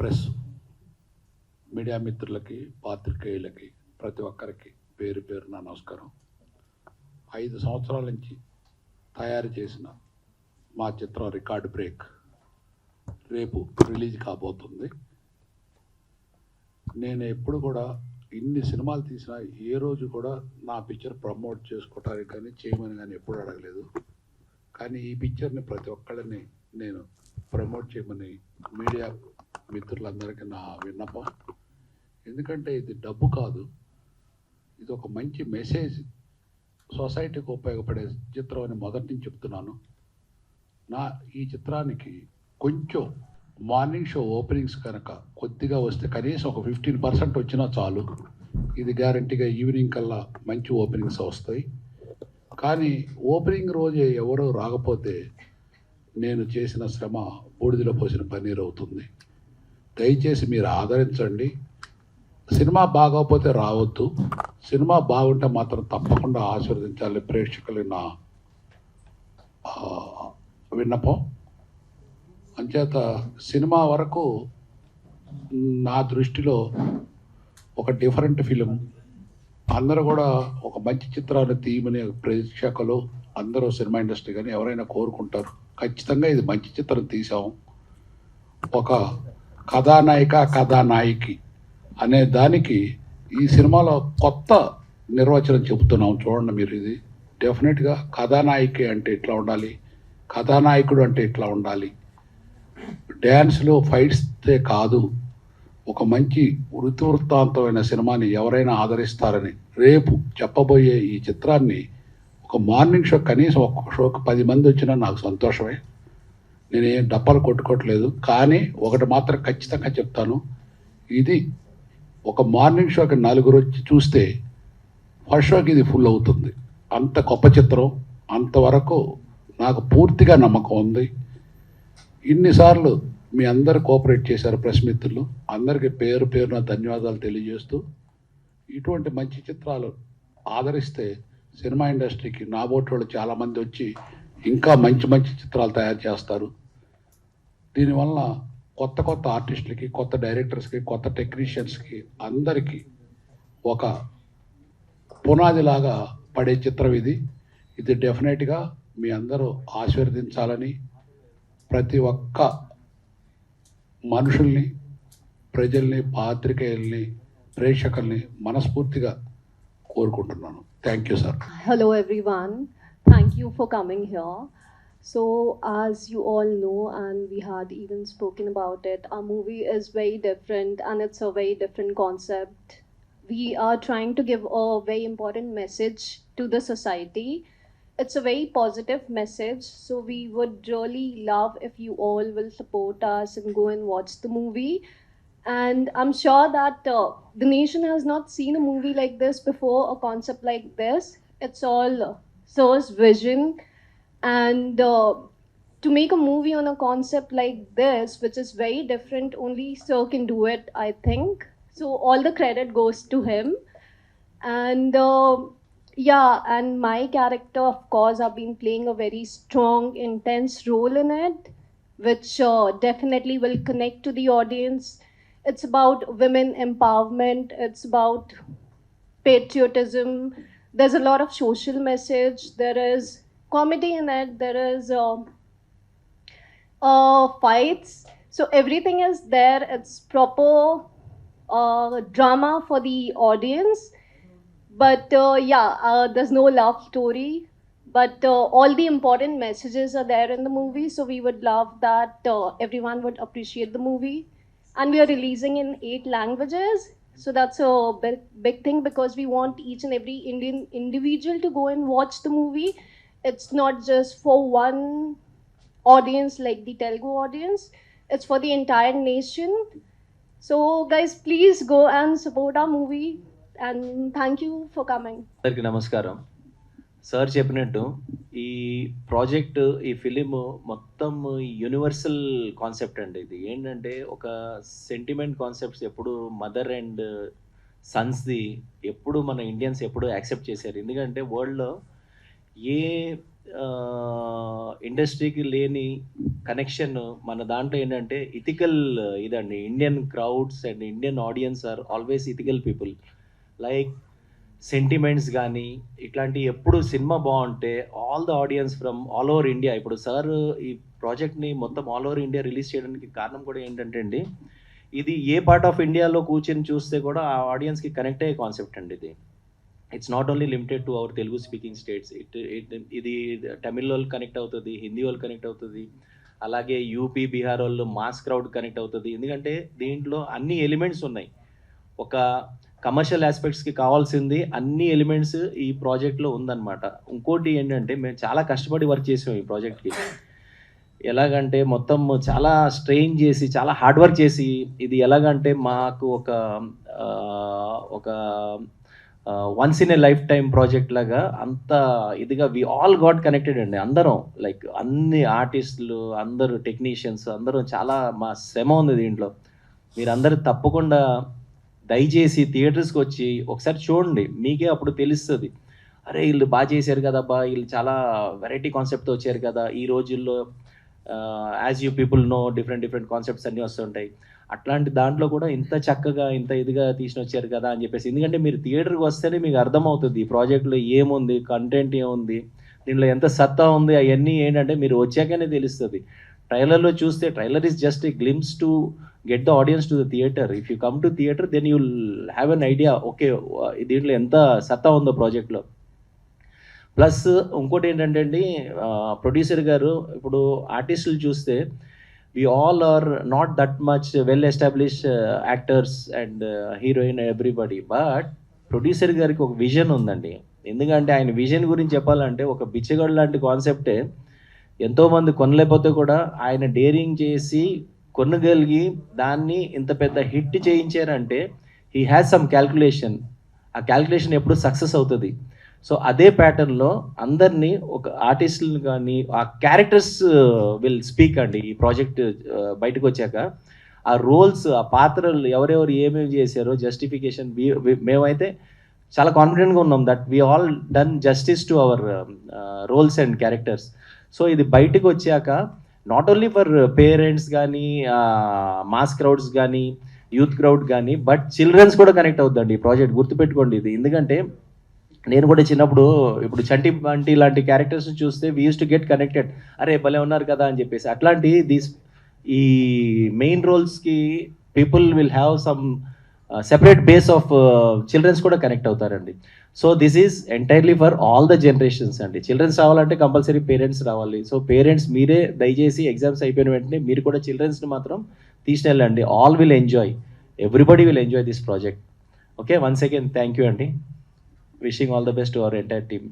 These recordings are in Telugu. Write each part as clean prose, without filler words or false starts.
ప్రెస్ మీడియా మిత్రులకి, పాత్రికేయులకి, ప్రతి ఒక్కరికి పేరు పేరున నమస్కారం. 5 సంవత్సరాల నుంచి తయారు చేసిన మా చిత్రం రికార్డ్ బ్రేక్ రేపు రిలీజ్ కాబోతుంది. నేను ఎప్పుడు కూడా ఇన్ని సినిమాలు తీసినా ఏ రోజు కూడా నా పిక్చర్ ప్రమోట్ చేసుకోవటానికి కానీ చేయమని కానీ ఎప్పుడు అడగలేదు. కానీ ఈ పిక్చర్ని ప్రతి ఒక్కళ్ళని నేను ప్రమోట్ చేయమని మీడియా మిత్రులందరికీ నా విన్నపం. ఎందుకంటే ఇది డబ్బు కాదు, ఇది ఒక మంచి మెసేజ్, సొసైటీకి ఉపయోగపడే చిత్రం అని మొదటి నుంచి చెప్తున్నాను. ఈ చిత్రానికి కొంచెం మార్నింగ్ షో ఓపెనింగ్స్ కనుక కొద్దిగా వస్తే, కనీసం ఒక 15% వచ్చినా చాలు. ఇది గ్యారంటీగా ఈవినింగ్ కల్లా మంచి ఓపెనింగ్స్ వస్తాయి. కానీ ఓపెనింగ్ రోజే ఎవరో రాకపోతే నేను చేసిన శ్రమ బూడిదలో పోసిన పన్నీరు అవుతుంది. దయచేసి మీరు ఆదరించండి. సినిమా బాగోకపోతే రావద్దు, సినిమా బాగుంటే మాత్రం తప్పకుండా ఆశీర్వదించాలి ప్రేక్షకులు నా విన్నపం. అంచేత సినిమా వరకు నా దృష్టిలో ఒక డిఫరెంట్ ఫిలిం, అందరూ కూడా ఒక మంచి చిత్రాన్ని తీయమని ప్రేక్షకులు అందరూ సినిమా ఇండస్ట్రీ కానీ ఎవరైనా కోరుకుంటారు. ఖచ్చితంగా ఇది మంచి చిత్రం తీసాం. ఒక కథానాయిక కథానాయకి అనే దానికి ఈ సినిమాలో కొత్త నిర్వచనం చెబుతున్నాం. చూడండి మీరు, ఇది డెఫినెట్గా కథానాయిక అంటే ఇట్లా ఉండాలి, కథానాయకుడు అంటే ఇట్లా ఉండాలి. డ్యాన్స్లో ఫైట్స్తే కాదు, ఒక మంచి వృత్తాంతమైన సినిమాని ఎవరైనా ఆదరిస్తారని రేపు చెప్పబోయే ఈ చిత్రాన్ని ఒక మార్నింగ్ షో, కనీసం ఒక్కొక్క షోకి 10 మంది వచ్చినా నాకు సంతోషమే. నేనేం డబ్బాలు కొట్టుకోవట్లేదు. కానీ ఒకటి మాత్రం ఖచ్చితంగా చెప్తాను, ఇది ఒక మార్నింగ్ షోకి 4 వచ్చి చూస్తే ఫస్ట్ షోకి ఇది ఫుల్ అవుతుంది. అంత గొప్ప చిత్రం. అంతవరకు నాకు పూర్తిగా నమ్మకం ఉంది. ఇన్నిసార్లు మీ అందరు కోఆపరేట్ చేశారు ప్రెస్ మిత్రులు, అందరికీ పేరు పేరున ధన్యవాదాలు తెలియజేస్తూ, ఇటువంటి మంచి చిత్రాలు ఆదరిస్తే సినిమా ఇండస్ట్రీకి నాబోటి వాళ్ళు చాలామంది వచ్చి ఇంకా మంచి మంచి చిత్రాలు తయారు చేస్తారు. దీనివల్ల కొత్త కొత్త ఆర్టిస్టులకి, కొత్త డైరెక్టర్స్కి, కొత్త టెక్నీషియన్స్కి అందరికీ ఒక పునాదిలాగా పడే చిత్రం ఇది. ఇది డెఫినెట్గా మీ అందరూ ఆశీర్వదించాలని ప్రతి ఒక్క మనుషుల్ని, ప్రజల్ని, పాత్రికేయుల్ని, ప్రేక్షకుల్ని మనస్ఫూర్తిగా కోరుకుంటున్నాను. Thank you sir. Hello everyone, thank you for coming here. So as you all know, and we had even spoken about it, our movie is very different and it's a very different concept. We are trying to give a very important message to the society. It's a very positive message, so we would really love if you all will support us and go and watch the movie. And I'm sure that the nation has not seen a movie like this before, a concept like this. It's all Sir's vision. And to make a movie on a concept like this, which is very different, only Sir can do it, I think. So all the credit goes to him. And yeah, and my character, of course, I've been playing a very strong, intense role in it, which definitely will connect to the audience. It's about women empowerment. It's about patriotism. There's a lot of social message. There is comedy in it. There is fights. So everything is there. It's proper drama for the audience. But there's no love story. But all the important messages are there in the movie. So we would love that everyone would appreciate the movie. And we are releasing in 8 languages. So that's a big thing, because we want each and every Indian individual to go and watch the movie. It's not just for one audience like the Telugu audience. It's for the entire nation. So guys, please go and support our movie. And thank you for coming. అందరికీ నమస్కారం. సార్ చెప్పినట్టు ఈ ప్రాజెక్ట్, ఈ ఫిలిం మొత్తం యూనివర్సల్ కాన్సెప్ట్ అండి. ఇది ఏంటంటే ఒక సెంటిమెంట్ కాన్సెప్ట్స్ ఎప్పుడు మదర్ అండ్ సన్స్ది ఎప్పుడు మన ఇండియన్స్ ఎప్పుడు యాక్సెప్ట్ చేశారు. ఎందుకంటే వరల్డ్లో ఏ ఇండస్ట్రీకి లేని కనెక్షన్ మన దాంట్లో ఏంటంటే ఇథికల్ ఇదండి. Indian crowds and Indian audience are always ethical people. Like sentiments కానీ ఇట్లాంటి ఎప్పుడు సినిమా బాగుంటే all the audience from all over India, ఇప్పుడు సార్ ఈ ప్రాజెక్ట్ని మొత్తం ఆల్ ఓవర్ ఇండియా రిలీజ్ చేయడానికి కారణం కూడా ఏంటంటే అండి, ఇది ఏ పార్ట్ ఆఫ్ ఇండియాలో కూర్చొని చూస్తే కూడా ఆ ఆడియన్స్కి కనెక్ట్ అయ్యే కాన్సెప్ట్ అండి ఇది. It's not only limited to our Telugu speaking states. ఇది తమిళ్ వాళ్ళు కనెక్ట్ అవుతుంది, హిందీ వాళ్ళు కనెక్ట్ అవుతుంది, అలాగే యూపీ బీహార్ వాళ్ళు మాస్ క్రౌడ్ కనెక్ట్ అవుతుంది. ఎందుకంటే దీంట్లో అన్ని ఎలిమెంట్స్ ఉన్నాయి. ఒక కమర్షియల్ ఆస్పెక్ట్స్కి కావాల్సింది అన్ని ఎలిమెంట్స్ ఈ ప్రాజెక్ట్లో ఉందన్నమాట. ఇంకోటి ఏంటంటే మేము చాలా కష్టపడి వర్క్ చేసాం ఈ ప్రాజెక్ట్కి. ఎలాగంటే మొత్తం చాలా స్ట్రెయిన్ చేసి చాలా హార్డ్ వర్క్ చేసి, ఇది ఎలాగంటే మాకు ఒక once in a life time project లాగా అంత ఇదిగా వి ఆల్ గాట్ కనెక్టెడ్ అండి. అందరం లైక్ అన్ని ఆర్టిస్టులు, అందరూ టెక్నీషియన్స్, అందరం చాలా మా శ్రమ ఉంది దీంట్లో. మీరందరూ తప్పకుండా దయచేసి థియేటర్స్కి వచ్చి ఒకసారి చూడండి, మీకే అప్పుడు తెలుస్తుంది. అరే వీళ్ళు బాగా చేశారు కదబ్బా, వీళ్ళు చాలా వెరైటీ కాన్సెప్ట్తో వచ్చారు కదా. ఈ రోజుల్లో as you people know different concepts అన్నీ వస్తుంటాయి. అట్లాంటి దాంట్లో కూడా ఇంత చక్కగా ఇంత ఇదిగా తీసిన వచ్చారు కదా అని చెప్పేసి. ఎందుకంటే మీరు థియేటర్కి వస్తేనే మీకు అర్థమవుతుంది ఈ ప్రాజెక్ట్లో ఏముంది, కంటెంట్ ఏముంది, దీంట్లో ఎంత సత్తా ఉంది. అవన్నీ ఏంటంటే మీరు వచ్చాకనే తెలుస్తుంది. ట్రైలర్లో చూస్తే trailer is just a glimpse to get the audience to the theatre. If you come to theatre then you will have an idea, okay దీంట్లో ఎంత సత్తా ఉందో ప్రాజెక్ట్లో. ప్లస్ ఇంకోటి ఏంటంటే అండి, ప్రొడ్యూసర్ గారు ఇప్పుడు ఆర్టిస్టులు చూస్తే we all are not that much well established actors and heroine everybody, but producer గారికి ఒక విజన్ ఉందండి. ఎందుకంటే ఆయన విజన్ గురించి చెప్పాలంటే ఒక బిచ్చగాడు లాంటి కాన్సెప్టే ఎంతోమంది కొనలేకపోతే కూడా ఆయన డేరింగ్ చేసి కొనగలిగి దాన్ని ఇంత పెద్ద హిట్ చేయించారంటే హీ హ్యాస్ సమ్ క్యాల్కులేషన్. ఆ క్యాల్కులేషన్ ఎప్పుడు సక్సెస్ అవుతుంది. సో అదే ప్యాటర్న్లో అందరినీ ఒక ఆర్టిస్టులను కానీ ఆ క్యారెక్టర్స్ విల్ స్పీక్ అండి. ఈ ప్రాజెక్ట్ బయటకు వచ్చాక ఆ రోల్స్, ఆ పాత్రలు ఎవరెవరు ఏమేమి చేశారో జస్టిఫికేషన్ మేమైతే చాలా కాన్ఫిడెంట్గా ఉన్నాం that we all done justice to our roles and characters. So ఇది బయటకు వచ్చాక నాట్ ఓన్లీ ఫర్ పేరెంట్స్ కానీ మాస్ క్రౌడ్స్ కానీ యూత్ క్రౌడ్ కానీ బట్ చిల్డ్రన్స్ కూడా కనెక్ట్ అవుతుందండి ఈ ప్రాజెక్ట్. గుర్తుపెట్టుకోండి ఇది. ఎందుకంటే నేను కూడా చిన్నప్పుడు ఇప్పుడు చంటి బంటి లాంటి క్యారెక్టర్స్ చూస్తే we use to get connected, అరే భలే ఉన్నారు కదా అని చెప్పేసి. అట్లాంటి ఈ మెయిన్ రోల్స్కి people will have some separate base of childrens కూడా కనెక్ట్ అవుతారండి. So this is entirely for all the generations అండి. చిల్డ్రన్స్ రావాలంటే కంపల్సరీ పేరెంట్స్ రావాలి. సో పేరెంట్స్ మీరే దయచేసి ఎగ్జామ్స్ అయిపోయిన వెంటనే మీరు కూడా చిల్డ్రన్స్ని మాత్రం తీసుకెళ్ళండి. All will enjoy, everybody will enjoy this project. Okay, once again thank you అండి. Wishing all the best to our entire team.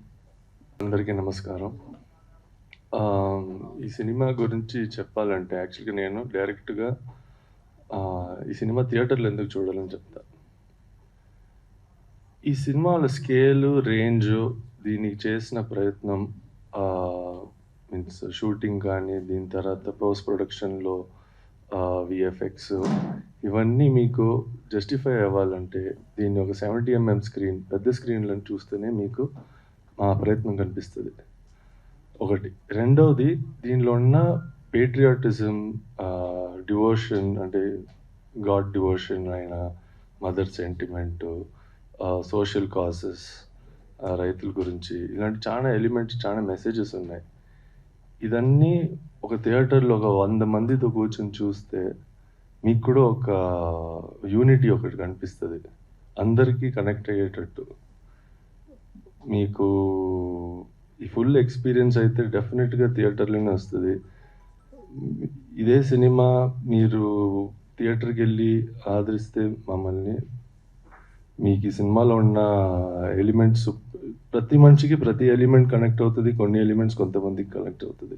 అందరికీ నమస్కారం. ఈ సినిమా గురించి చెప్పాలంటే యాక్చువల్గా నేను డైరెక్ట్గా ఈ సినిమా థియేటర్లో ఎందుకు చూడాలని చెప్తా. ఈ సినిమాల స్కేలు, రేంజు, దీనికి చేసిన ప్రయత్నం, మీన్స్ షూటింగ్ కానీ దీని తర్వాత పోస్ట్ ప్రొడక్షన్లో విఎఫ్ఎక్స్, ఇవన్నీ మీకు జస్టిఫై అవ్వాలంటే దీన్ని ఒక 70mm స్క్రీన్, పెద్ద స్క్రీన్లో చూస్తేనే మీకు మా ప్రయత్నం కనిపిస్తుంది. ఒకటి. రెండవది, దీనిలో ఉన్న పేట్రియాటిజం, డివోషన్, అంటే గాడ్ డివోషన్ అయిన మదర్ సెంటిమెంటు, సోషల్ కాజెస్, రైతుల గురించి, ఇలాంటి చాలా ఎలిమెంట్స్, చాలా మెసేజెస్ ఉన్నాయి. ఇదన్నీ ఒక థియేటర్లో ఒక 100 మందితో కూర్చొని చూస్తే మీకు కూడా ఒక యూనిటీ ఒకటి కనిపిస్తుంది, అందరికీ కనెక్ట్ అయ్యేటట్టు. మీకు ఈ ఫుల్ ఎక్స్పీరియన్స్ అయితే డెఫినెట్గా థియేటర్లోనే వస్తుంది. ఇదే సినిమా మీరు థియేటర్కి వెళ్ళి ఆదరిస్తే మమ్మల్ని, మీకు ఈ సినిమాలో ఉన్న ఎలిమెంట్స్, ప్రతి మనిషికి ప్రతి ఎలిమెంట్ కనెక్ట్ అవుతుంది, కొన్ని ఎలిమెంట్స్ కొంతమందికి కనెక్ట్ అవుతుంది,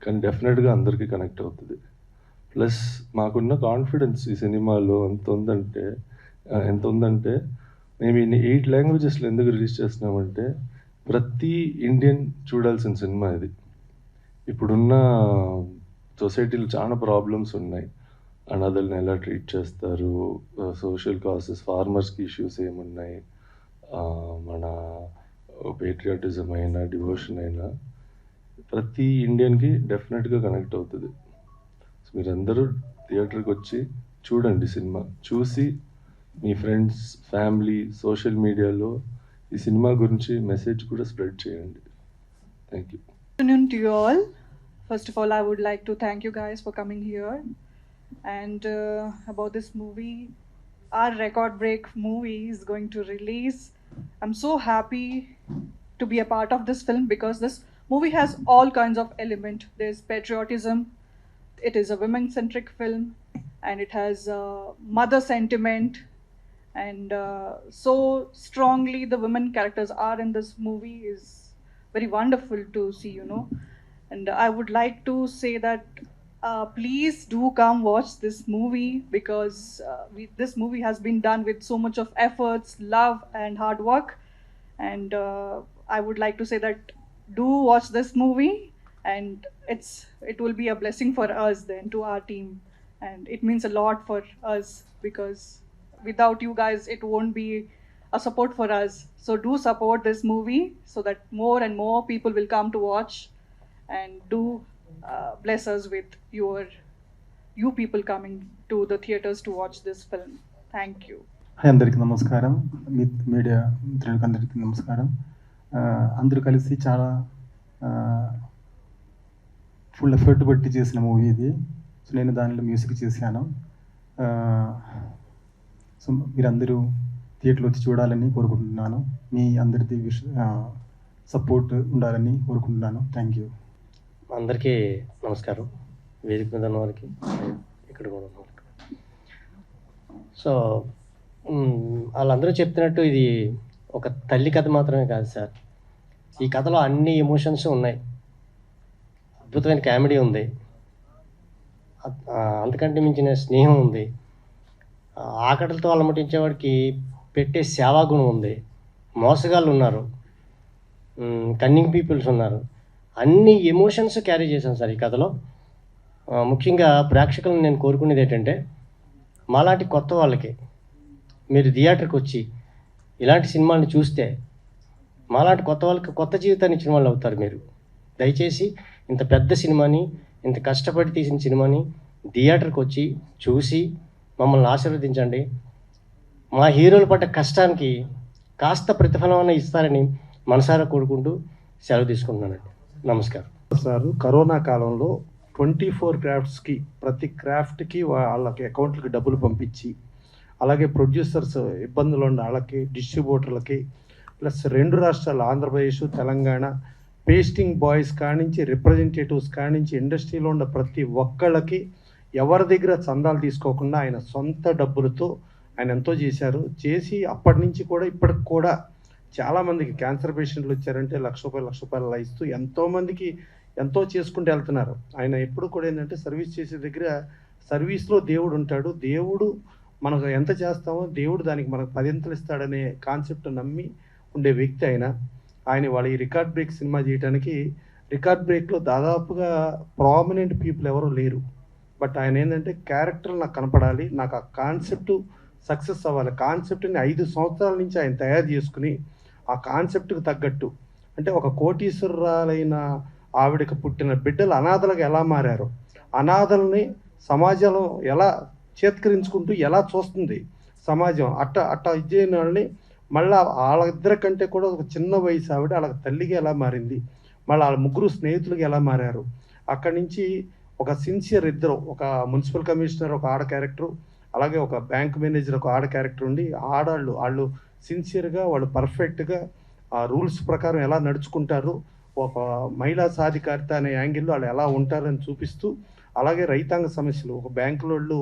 కానీ డెఫినెట్గా అందరికీ కనెక్ట్ అవుతుంది. ప్లస్ మాకున్న కాన్ఫిడెన్స్ ఈ సినిమాలో ఎంత ఉందంటే మేము ఈ 8 లాంగ్వేజెస్లో ఎందుకు రిలీజ్ చేస్తున్నామంటే ప్రతి ఇండియన్ చూడాల్సిన సినిమా ఇది. ఇప్పుడున్న సొసైటీలో చాలా ప్రాబ్లమ్స్ ఉన్నాయి. అనాథల్ని ఎలా ట్రీట్ చేస్తారు, సోషల్ కాసెస్, ఫార్మర్స్కి ఇష్యూస్ ఏమున్నాయి, మన పేట్రియాటిజం అయినా డివోషన్ అయినా ప్రతి ఇండియన్కి డెఫినెట్గా కనెక్ట్ అవుతుంది. సో మీరందరూ థియేటర్కి వచ్చి చూడండి సినిమా, చూసి మీ ఫ్రెండ్స్, ఫ్యామిలీ, సోషల్ మీడియాలో ఈ సినిమా గురించి మెసేజ్ కూడా స్ప్రెడ్ చేయండి. Thank you. Good afternoon to you all. First of all, I would like to thank you guys for coming here. And about this movie, our record break movie is going to release. I'm so happy to be a part of this film because this movie has all kinds of element. There's patriotism, it is a women-centric film, and it has mother sentiment, and so strongly the women characters are in this movie is very wonderful to see, you know. And I would like to say that please do come watch this movie because this movie has been done with so much of efforts, love and hard work. And I would like to say that do watch this movie, and it will be a blessing for us then, to our team, and it means a lot for us because without you guys it won't be a support for us. So do support this movie so that more and more people will come to watch, and do bless us with you people coming to the theaters to watch this film. Thank you. Hi, అందరికీ నమస్కారం. మీడియా మిత్రులకు అందరికీ నమస్కారం. అందరూ కలిసి చాలా ఫుల్ ఎఫర్ట్ పెట్టి చేసిన మూవీ ఇది. సో నేను దానిలో మ్యూజిక్ చేశాను. సో మీరందరూ థియేటర్లో వచ్చి చూడాలని కోరుకుంటున్నాను. మీ అందరిది సపోర్ట్ ఉండాలని కోరుకుంటున్నాను. Thank you. అందరికీ నమస్కారం. వేదిక మీద ఉన్న వారికి, ఇక్కడ కూడా ఉన్న వారికి. సో వాళ్ళందరూ చెప్తున్నట్టు ఇది ఒక తల్లి కథ మాత్రమే కాదు సార్. ఈ కథలో అన్ని ఎమోషన్స్ ఉన్నాయి. అద్భుతమైన కామెడీ ఉంది, అంతకంటే మించిన స్నేహం ఉంది, ఆకటలతో అలమటించేవాడికి పెట్టే సేవాగుణం ఉంది, మోసగాళ్ళు ఉన్నారు, కన్నింగ్ పీపుల్స్ ఉన్నారు. అన్ని ఎమోషన్స్ క్యారీ చేశాను సార్ ఈ కథలో. ముఖ్యంగా ప్రేక్షకులను నేను కోరుకునేది ఏంటంటే, మాలాంటి కొత్త వాళ్ళకి మీరు థియేటర్కి వచ్చి ఇలాంటి సినిమాని చూస్తే మాలాంటి కొత్త వాళ్ళకి కొత్త జీవితాన్ని ఇచ్చిన వాళ్ళు అవుతారు. మీరు దయచేసి ఇంత పెద్ద సినిమాని, ఇంత కష్టపడి తీసిన సినిమాని థియేటర్కి వచ్చి చూసి మమ్మల్ని ఆశీర్వదించండి. మా హీరోలు పడ్డ కష్టానికి కాస్త ప్రతిఫలం ఇస్తారని మనసారా కోరుకుంటూ సెలవు తీసుకుంటున్నానండి. నమస్కారం సార్. కరోనా కాలంలో 24 క్రాఫ్ట్స్కి, ప్రతి క్రాఫ్ట్కి వాళ్ళకి అకౌంట్లకి డబ్బులు పంపించి, అలాగే ప్రొడ్యూసర్స్ ఇబ్బందులు ఉన్న వాళ్ళకి, డిస్ట్రిబ్యూటర్లకి, ప్లస్ 2 రాష్ట్రాలు ఆంధ్రప్రదేశ్, తెలంగాణ, పేస్టింగ్ బాయ్స్ కానించి, రిప్రజెంటేటివ్స్ కానించి, ఇండస్ట్రీలో ఉన్న ప్రతి ఒక్కళ్ళకి ఎవరి దగ్గర చందాలు తీసుకోకుండా ఆయన సొంత డబ్బులతో ఆయన ఎంతో చేశారు. చేసి అప్పటి నుంచి కూడా ఇప్పటికి కూడా చాలామందికి క్యాన్సర్ పేషెంట్లు వచ్చారంటే ₹1,00,000 అలా ఇస్తూ ఎంతోమందికి ఎంతో చేసుకుంటూ వెళ్తున్నారు. ఆయన ఎప్పుడు కూడా ఏంటంటే సర్వీస్ చేసే దగ్గర సర్వీస్లో దేవుడు ఉంటాడు, దేవుడు మనకు ఎంత చేస్తామో దేవుడు దానికి మనకు 10 ఇస్తాడనే కాన్సెప్ట్ నమ్మి ఉండే వ్యక్తి ఆయన వాళ్ళ ఈ రికార్డ్ బ్రేక్ సినిమా చేయడానికి, రికార్డ్ బ్రేక్లో దాదాపుగా ప్రామినెంట్ పీపుల్ ఎవరు లేరు. బట్ ఆయన ఏంటంటే క్యారెక్టర్ నాకు కనపడాలి, నాకు ఆ కాన్సెప్ట్ సక్సెస్ అవ్వాలి. కాన్సెప్ట్ని 5 సంవత్సరాల నుంచి ఆయన తయారు చేసుకుని ఆ కాన్సెప్ట్కి తగ్గట్టు, అంటే ఒక కోటీశ్వరురాలైన ఆవిడకి పుట్టిన బిడ్డలు అనాథలుగా ఎలా మారారు, అనాథల్ని సమాజంలో ఎలా చేత్కరించుకుంటూ ఎలా చూస్తుంది సమాజం, అట్ట ఇచ్చేయని వాళ్ళని మళ్ళీ వాళ్ళిద్దరి కంటే కూడా ఒక చిన్న వయసు ఆవిడ వాళ్ళకి తల్లిగా ఎలా మారింది, మళ్ళీ వాళ్ళ ముగ్గురు స్నేహితులుగా ఎలా మారారు. అక్కడి నుంచి ఒక సిన్సియర్ ఇద్దరు, ఒక మున్సిపల్ కమిషనర్ ఒక ఆడ క్యారెక్టరు, అలాగే ఒక బ్యాంక్ మేనేజర్ ఒక ఆడ క్యారెక్టర్ ఉండి, వాళ్ళు సిన్సియర్గా, వాళ్ళు పర్ఫెక్ట్గా ఆ రూల్స్ ప్రకారం ఎలా నడుచుకుంటారు, ఒక మహిళా సాధికారిత అనే యాంగిల్లో వాళ్ళు ఎలా ఉంటారని చూపిస్తూ, అలాగే రైతాంగ సమస్యలు, ఒక బ్యాంకులో వాళ్ళు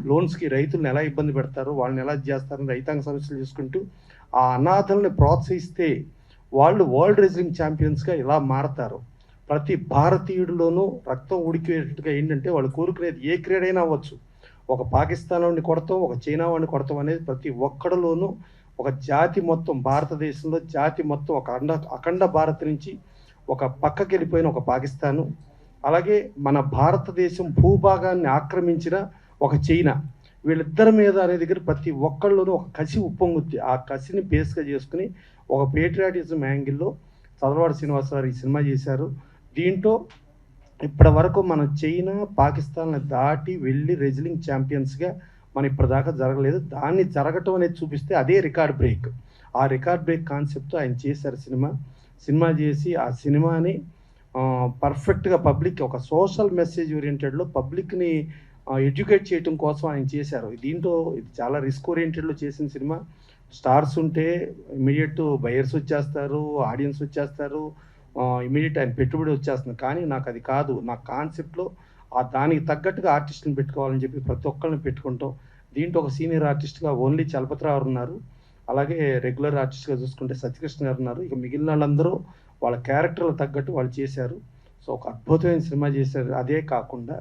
లోన్స్కి రైతులను ఎలా ఇబ్బంది పెడతారు, వాళ్ళని ఎలా చేస్తారని రైతాంగ సమస్యలు చూసుకుంటూ, ఆ అనాథల్ని ప్రోత్సహిస్తే వాళ్ళు వరల్డ్ రెజ్లింగ్ ఛాంపియన్స్గా ఇలా మారతారు. ప్రతి భారతీయుడిలోనూ రక్తం ఉడికేటట్టుగా ఏంటంటే వాళ్ళు కోరుకునేది ఏ క్రీడైనా అవ్వచ్చు. ఒక పాకిస్తాన్ వాడిని కొడతాం, ఒక చైనా వాడిని కొడతాం అనేది ప్రతి ఒక్కడిలోనూ ఒక జాతి మొత్తం, భారతదేశంలో జాతి మొత్తం ఒక అఖండ భారత్ నుంచి ఒక పక్కకి వెళ్ళిపోయిన ఒక పాకిస్తాను, అలాగే మన భారతదేశం భూభాగాన్ని ఆక్రమించిన ఒక చైనా, వీళ్ళిద్దరి మీద అనే దగ్గర ప్రతి ఒక్కళ్ళలోనూ ఒక కసి ఉప్పొంగుద్ది. ఆ కసిని బేస్గా చేసుకుని ఒక పేట్రియాటిజం యాంగిల్లో చదలవాడ శ్రీనివాసరావు ఈ సినిమా చేశారు. దీంట్లో ఇప్పటి వరకు మనం చైనా పాకిస్తాన్ని దాటి వెళ్ళి రెజ్లింగ్ ఛాంపియన్స్గా మనం ఇప్పటిదాకా జరగలేదు. దాన్ని జరగటం అనేది చూపిస్తే అదే రికార్డ్ బ్రేక్. ఆ రికార్డ్ బ్రేక్ కాన్సెప్ట్తో ఆయన చేశారు సినిమా చేసి ఆ సినిమాని పర్ఫెక్ట్గా పబ్లిక్ ఒక సోషల్ మెసేజ్ ఓరియంటెడ్లో పబ్లిక్ని ఎడ్యుకేట్ చేయడం కోసం ఆయన చేశారు. దీంట్లో ఇది చాలా రిస్క్ ఓరియంటెడ్లో చేసిన సినిమా. స్టార్స్ ఉంటే ఇమీడియట్ బయర్స్ వచ్చేస్తారు, ఆడియన్స్ వచ్చేస్తారు, ఇమీడియట్ ఆయన పెట్టుబడి వచ్చేస్తుంది. కానీ నాకు అది కాదు. నా కాన్సెప్ట్లో దానికి తగ్గట్టుగా ఆర్టిస్ట్ని పెట్టుకోవాలని చెప్పి ప్రతి ఒక్కరిని పెట్టుకుంటాం. దీంట్లో ఒక సీనియర్ ఆర్టిస్ట్గా ఓన్లీ చలపతిరావు ఉన్నారు, అలాగే రెగ్యులర్ ఆర్టిస్ట్గా చూసుకుంటే సత్యకృష్ణ గారు ఉన్నారు. ఇక మిగిలిన వాళ్ళందరూ వాళ్ళ క్యారెక్టర్లు తగ్గట్టు వాళ్ళు చేశారు. సో ఒక అద్భుతమైన సినిమా చేశారు. అదే కాకుండా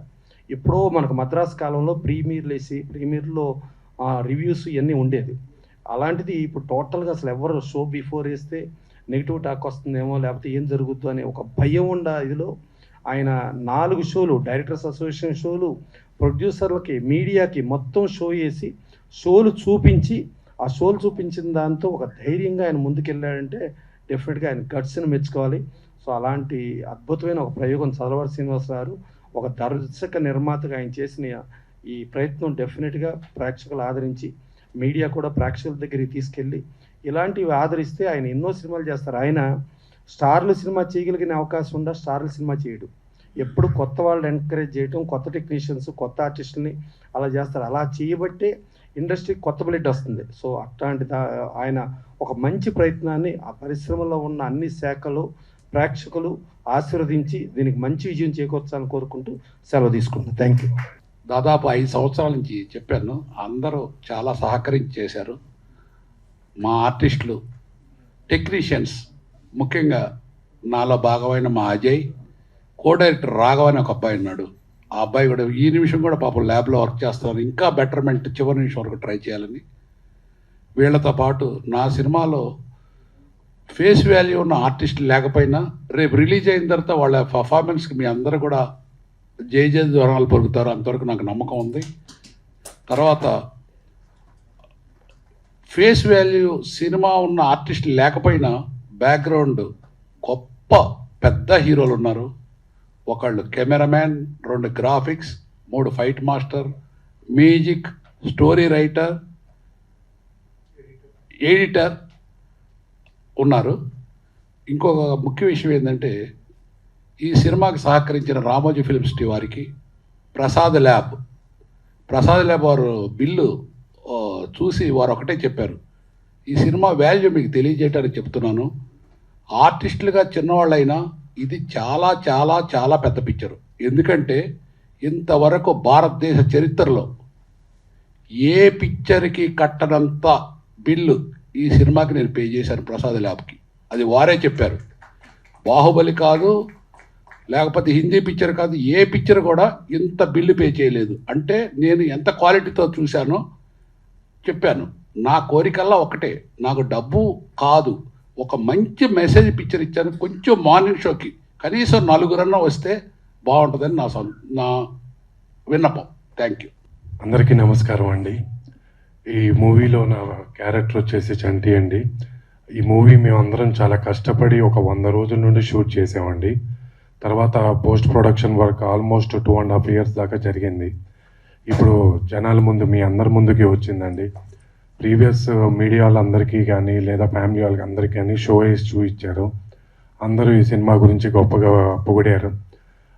ఎప్పుడో మనకు మద్రాసు కాలంలో ప్రీమియర్లో రివ్యూస్ ఇవన్నీ ఉండేది. అలాంటిది ఇప్పుడు టోటల్గా అసలు ఎవరు షో బిఫోర్ వేస్తే నెగిటివ్ టాక్ వస్తుందేమో లేకపోతే ఏం జరుగుద్దు అనే ఒక భయం ఉండ ఇదిలో ఆయన 4 షోలు, డైరెక్టర్స్ అసోసియేషన్ షోలు, ప్రొడ్యూసర్లకి, మీడియాకి మొత్తం షో వేసి షోలు చూపించి ఆ షోలు చూపించిన దాంతో ఒక ధైర్యంగా ఆయన ముందుకెళ్ళాడంటే డెఫినెట్గా ఆయన గట్స్ని మెచ్చుకోవాలి. సో అలాంటి అద్భుతమైన ఒక ప్రయోగం చదలవాడి శ్రీనివాసరావు ఒక దర్శక నిర్మాతగా ఆయన చేసిన ఈ ప్రయత్నం డెఫినెట్గా ప్రేక్షకులు ఆదరించి మీడియా కూడా ప్రేక్షకుల దగ్గరికి తీసుకెళ్ళి ఇలాంటివి ఆదరిస్తే ఆయన ఎన్నో సినిమాలు చేస్తారు. ఆయన స్టార్లు సినిమా చేయగలిగిన అవకాశం ఉందా? స్టార్లు సినిమా చేయడు. ఎప్పుడు కొత్త వాళ్ళని ఎంకరేజ్ చేయడం, కొత్త టెక్నీషియన్స్, కొత్త ఆర్టిస్టులని అలా చేస్తారు. అలా చేయబట్టే ఇండస్ట్రీకి కొత్త బ్లడ్ వస్తుంది. సో అట్లాంటి ఆయన ఒక మంచి ప్రయత్నాన్ని ఆ పరిశ్రమలో ఉన్న అన్ని శాఖలు ప్రేక్షకులు ఆశీర్వదించి దీనికి మంచి విజయం చేకూర్చాలని కోరుకుంటూ సెలవు తీసుకుంటాను. Thank you. దాదాపు 5 సంవత్సరాల నుంచి చెప్పాను, అందరూ చాలా సహకరించి చేశారు. మా ఆర్టిస్టులు, టెక్నీషియన్స్, ముఖ్యంగా నాలో భాగమైన మా అజయ్, కో డైరెక్టర్ రాఘవ అని ఒక అబ్బాయి ఉన్నాడు. ఆ అబ్బాయి కూడా ఈ నిమిషం కూడా పాపం ల్యాబ్లో వర్క్ చేస్తున్నారు. ఇంకా బెటర్మెంట్ చివరి నిమిషం వరకు ట్రై చేయాలని. వీళ్ళతో పాటు నా సినిమాలో ఫేస్ వాల్యూ ఉన్న ఆర్టిస్టులు లేకపోయినా రేపు రిలీజ్ అయిన తర్వాత వాళ్ళ పర్ఫార్మెన్స్కి మీ అందరూ కూడా జై జ్వరాలు పలుకుతారు, అంతవరకు నాకు నమ్మకం ఉంది. తర్వాత ఫేస్ వాల్యూ సినిమా ఉన్న ఆర్టిస్టులు లేకపోయినా బ్యాక్గ్రౌండ్ గొప్ప పెద్ద హీరోలు ఉన్నారు. ఒకళ్ళు cameraman, 2 graphics, 3 fight master, music, story writer, editor ఉన్నారు. ఇంకొక ముఖ్య విషయం ఏంటంటే ఈ సినిమాకి సహకరించిన రామోజీ ఫిల్మ్ సిటీ వారికి, ప్రసాద్ ల్యాబ్ వారు బిల్లు చూసి వారు ఒకటే చెప్పారు, ఈ సినిమా వాల్యూ మీకు తెలియజేయడానికి చెప్తున్నాను. ఆర్టిస్టులుగా చిన్నవాళ్ళైనా ఇది చాలా చాలా చాలా పెద్ద పిక్చరు. ఎందుకంటే ఇంతవరకు భారతదేశ చరిత్రలో ఏ పిక్చర్కి కట్టనంత బిల్లు ఈ సినిమాకి నేను పే చేశాను ప్రసాద్ ల్యాబ్కి. అది వారే చెప్పారు. బాహుబలి కాదు, లేకపోతే హిందీ పిక్చర్ కాదు, ఏ పిక్చర్ కూడా ఇంత బిల్లు పే చేయలేదు. అంటే నేను ఎంత క్వాలిటీతో చూశానో చెప్పాను. నా కోరికల్లా ఒకటే, నాకు డబ్బు కాదు, ఒక మంచి మెసేజ్ పిక్చర్ ఇచ్చాను. కొంచెం మార్నింగ్ షోకి కనీసం 4 వస్తే బాగుంటుందని నా విన్నపం. Thank you. అందరికీ నమస్కారం అండి. ఈ మూవీలో నా క్యారెక్టర్ వచ్చేసి చంటి అండి. ఈ మూవీ మేమందరం చాలా కష్టపడి ఒక 100 రోజుల నుండి షూట్ చేసామండి. తర్వాత post production work almost 2.5 years దాకా జరిగింది. ఇప్పుడు జనాల ముందు మీ అందరి ముందుకి వచ్చిందండి. ప్రీవియస్ మీడియా వాళ్ళందరికీ కానీ లేదా ఫ్యామిలీ వాళ్ళకి అందరికీ కానీ షో వేసి చూపించారు. అందరూ ఈ సినిమా గురించి గొప్పగా పొగిడారు.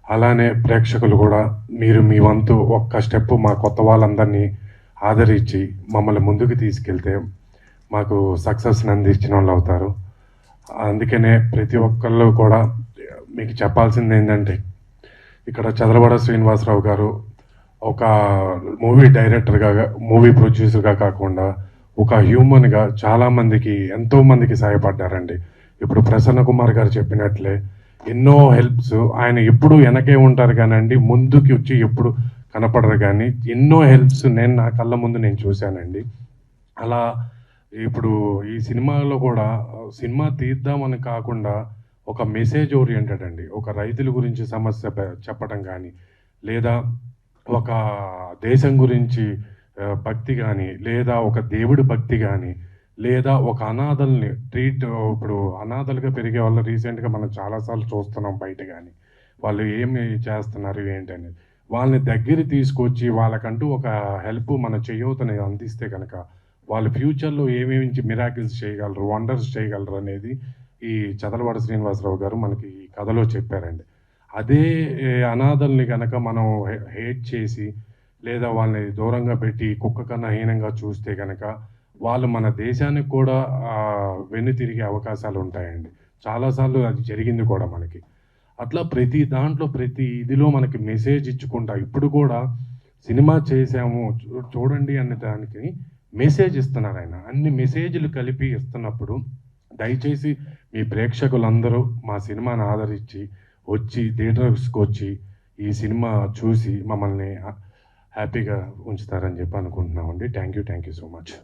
అలానే ప్రేక్షకులు కూడా మీరు మీ వంతు ఒక్క స్టెప్ మా కొత్త వాళ్ళందరినీ ఆదరించి మమ్మల్ని ముందుకు తీసుకెళ్తే మాకు సక్సెస్ని అందించిన వాళ్ళు అవుతారు. అందుకనే ప్రతి ఒక్కళ్ళు కూడా మీకు చెప్పాల్సింది ఏంటంటే, ఇక్కడ చదలవాడ శ్రీనివాసరావు గారు ఒక మూవీ డైరెక్టర్గా, మూవీ ప్రొడ్యూసర్గా కాకుండా ఒక హ్యూమన్గా చాలామందికి, ఎంతోమందికి సహాయపడ్డారండి. ఇప్పుడు ప్రసన్న కుమార్ గారు చెప్పినట్లే ఎన్నో హెల్ప్స్. ఆయన ఎప్పుడు వెనకే ఉంటారు కానండి, ముందుకి వచ్చి ఎప్పుడు కనపడరు. కానీ ఎన్నో హెల్ప్స్ నేను నా కళ్ళ ముందు నేను చూశానండి. అలా ఇప్పుడు ఈ సినిమాలో కూడా సినిమా తీద్దామని కాకుండా ఒక మెసేజ్ ఓరియంటెడ్ అండి. ఒక రైతుల గురించి సమస్య చెప్పడం కానీ, లేదా ఒక దేశం గురించి భక్తి కానీ, లేదా ఒక దేవుడి భక్తి కానీ, లేదా ఒక అనాథల్ని ఇప్పుడు అనాథలుగా పెరిగే వాళ్ళు రీసెంట్గా మనం చాలాసార్లు చూస్తున్నాం బయట. కానీ వాళ్ళు ఏమి చేస్తున్నారు ఏంటనేది వాళ్ళని దగ్గర తీసుకొచ్చి వాళ్ళకంటూ ఒక హెల్ప్ మన చేయూతని అందిస్తే కనుక వాళ్ళు ఫ్యూచర్లో ఏమేమి మిరాకిల్స్ చేయగలరు, వండర్స్ చేయగలరు అనేది ఈ చదలవాడ శ్రీనివాసరావు గారు మనకి ఈ కథలో చెప్పారండి. అదే అనాథల్ని కనుక మనం హేట్ చేసి లేదా వాళ్ళని దూరంగా పెట్టి కుక్క కన్నా హీనంగా చూస్తే కనుక వాళ్ళు మన దేశానికి కూడా వెన్నుతిరిగే అవకాశాలు ఉంటాయండి. చాలాసార్లు అది జరిగింది కూడా మనకి. అట్లా ప్రతి దాంట్లో ప్రతి ఇదిలో మనకి మెసేజ్ ఇచ్చుకుంటా ఇప్పుడు కూడా సినిమా చేసాము చూడండి అనే దానికి మెసేజ్ ఇస్తున్నారు ఆయన. అన్ని మెసేజ్లు కలిపి ఇస్తున్నప్పుడు దయచేసి మీ ప్రేక్షకులందరూ మా సినిమాని ఆదరించి వచ్చి థియేటర్స్కి వచ్చి ఈ సినిమా చూసి మమ్మల్ని హ్యాపీగా ఉంచుతారని చెప్పి అనుకుంటున్నామండి. Thank you so much.